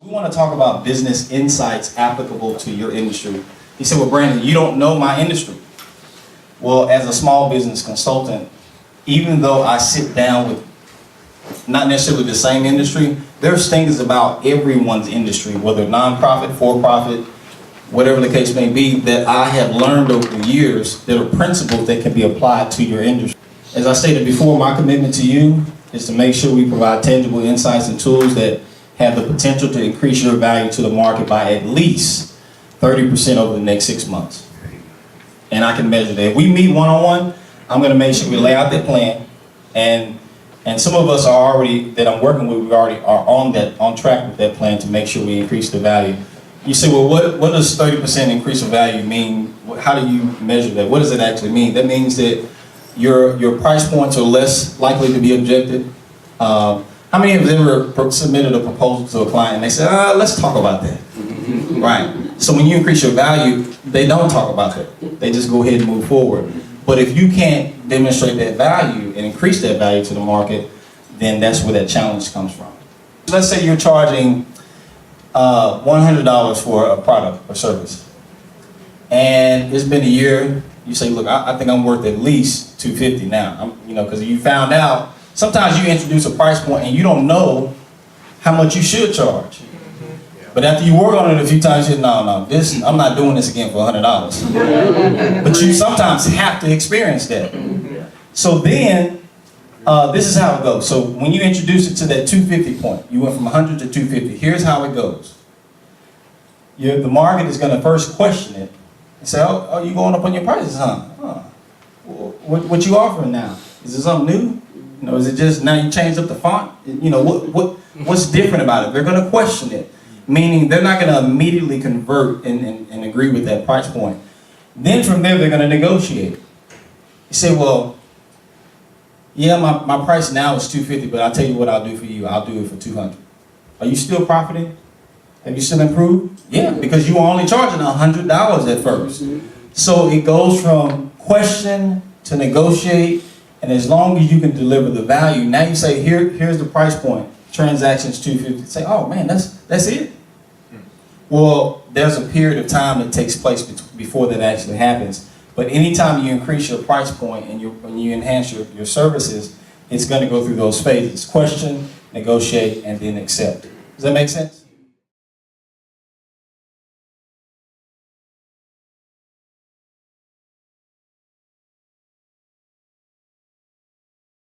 We want to talk about business insights applicable to your industry. He said, well, Brandon, you don't know my industry. Well, as a small business consultant, even though I sit down with not necessarily the same industry, there's things about everyone's industry, whether nonprofit, for-profit, whatever the case may be, that I have learned over the years that are principles that can be applied to your industry. As I stated before, my commitment to you is to make sure we provide tangible insights and tools that have the potential to increase your value to the market by at least 30% over the next 6 months. And I can measure that. If we meet one-on-one, I'm going to make sure we lay out that plan, and some of us are already, that I'm working with, we already are on track with that plan to make sure we increase the value. You say, well, what does 30% increase of value mean? How do you measure that? What does it actually mean? That means that your price points are less likely to be objected. How many of them ever submitted a proposal to a client and they said, let's talk about that? Right. So when you increase your value, they don't talk about that. They just go ahead and move forward. But if you can't demonstrate that value and increase that value to the market, then that's where that challenge comes from. Let's say you're charging $100 for a product or service, and it's been a year. You say, look, I think I'm worth at least $250 now. Because you found out. Sometimes you introduce a price point and you don't know how much you should charge. But after you work on it a few times, you say, no, I'm not doing this again for $100. But you sometimes have to experience that. So then, this is how it goes. So when you introduce it to that 250 point, you went from 100 to 250. Here's how it goes. The market is going to first question it and say, oh, you going up on your prices, huh? What you offering now? Is it something new? Is it just now you changed up the font? What's different about it? They're going to question it, meaning they're not going to immediately convert and agree with that price point. Then from there, they're going to negotiate. You say, well, yeah, my price now is $250, but I'll tell you what I'll do for you. I'll do it for $200. Are you still profiting? Have you still improved? Yeah, because you were only charging $100 at first. So it goes from question to negotiate. And as long as you can deliver the value, now you say, here's the price point, transactions $250. Say, oh man, that's it. Well, there's a period of time that takes place before that actually happens. But anytime you increase your price point and you enhance your services, it's going to go through those phases: question, negotiate, and then accept. Does that make sense?